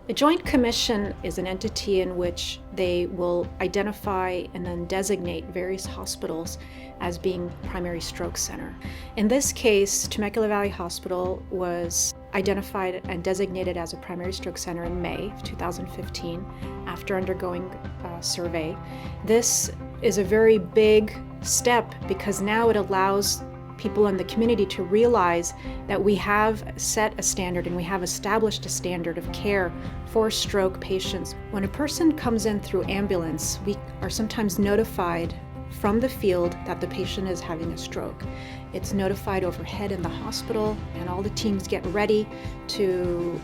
The Joint Commission is an entity in which they will identify and then designate various hospitals as being primary stroke center. In this case, Temecula Valley Hospital was identified and designated as a primary stroke center in May of 2015 after undergoing a survey. This is a very big step because now it allows people in the community to realize that we have set a standard and we have established a standard of care for stroke patients. When a person comes in through ambulance, we are sometimes notified from the field that the patient is having a stroke. It's notified overhead in the hospital, and all the teams get ready to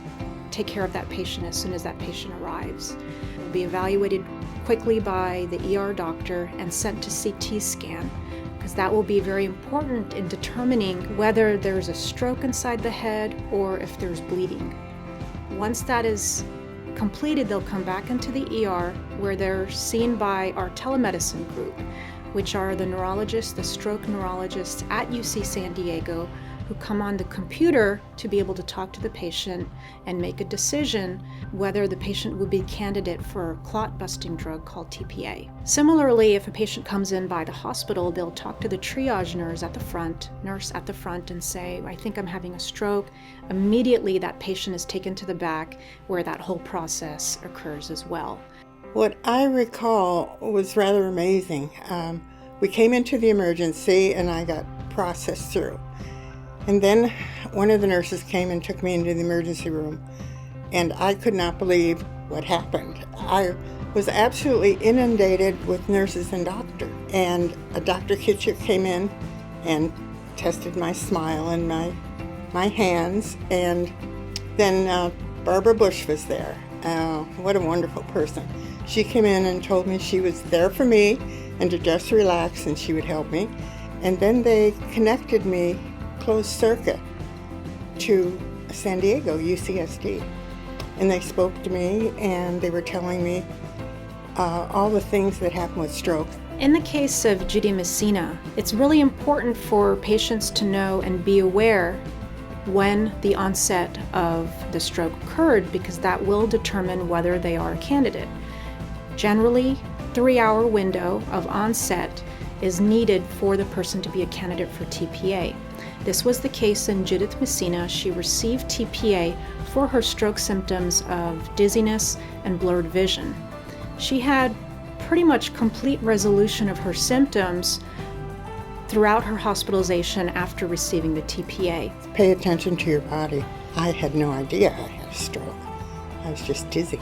take care of that patient as soon as that patient arrives. It will be evaluated quickly by the ER doctor and sent to CT scan, because that will be very important in determining whether there's a stroke inside the head or if there's bleeding. Once that is completed, they'll come back into the ER where they're seen by our telemedicine group, which are the neurologists, the stroke neurologists at UC San Diego, who come on the computer to be able to talk to the patient and make a decision whether the patient would be a candidate for a clot-busting drug called TPA. Similarly, if a patient comes in by the hospital, they'll talk to the triage nurse at the front and say, I think I'm having a stroke. Immediately that patient is taken to the back where that whole process occurs as well. What I recall was rather amazing. We came into the emergency and I got processed through. And then one of the nurses came and took me into the emergency room, and I could not believe what happened. I was absolutely inundated with nurses and doctors. And Dr. Kitcher came in and tested my smile and my hands, and then Barbara Bush was there. What a wonderful person. She came in and told me she was there for me and to just relax and she would help me. And then they connected me closed circuit to San Diego, UCSD. And they spoke to me and they were telling me all the things that happen with stroke. In the case of Judy Messina, it's really important for patients to know and be aware when the onset of the stroke occurred, because that will determine whether they are a candidate. Generally, 3-hour window of onset is needed for the person to be a candidate for TPA. This was the case in Judith Messina. She received TPA for her stroke symptoms of dizziness and blurred vision. She had pretty much complete resolution of her symptoms throughout her hospitalization after receiving the TPA. Pay attention to your body. I had no idea I had a stroke. I was just dizzy.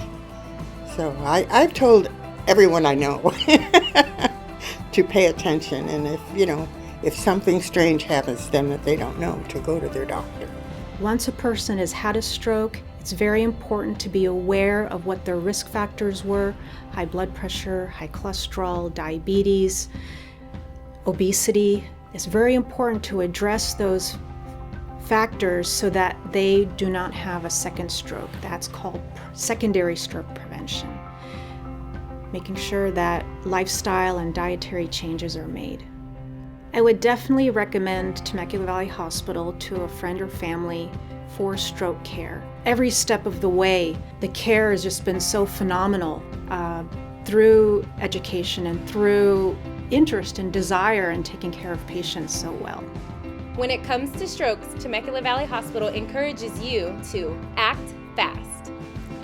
So I've told everyone I know to pay attention, and if something strange happens to them that they don't know, to go to their doctor. Once a person has had a stroke, it's very important to be aware of what their risk factors were: high blood pressure, high cholesterol, diabetes, obesity. It's very important to address those factors so that they do not have a second stroke. That's called secondary stroke prevention. Making sure that lifestyle and dietary changes are made. I would definitely recommend Temecula Valley Hospital to a friend or family for stroke care. Every step of the way, the care has just been so phenomenal through education and through interest and desire in taking care of patients so well. When it comes to strokes, Temecula Valley Hospital encourages you to act fast.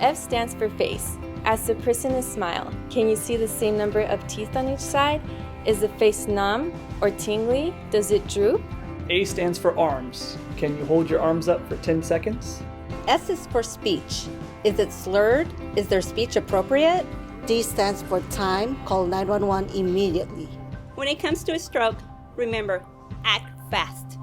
F stands for face. As the person is smile, can you see the same number of teeth on each side? Is the face numb or tingly? Does it droop? A stands for arms. Can you hold your arms up for 10 seconds? S is for speech. Is it slurred? Is their speech appropriate? D stands for time. Call 911 immediately. When it comes to a stroke, remember, act fast.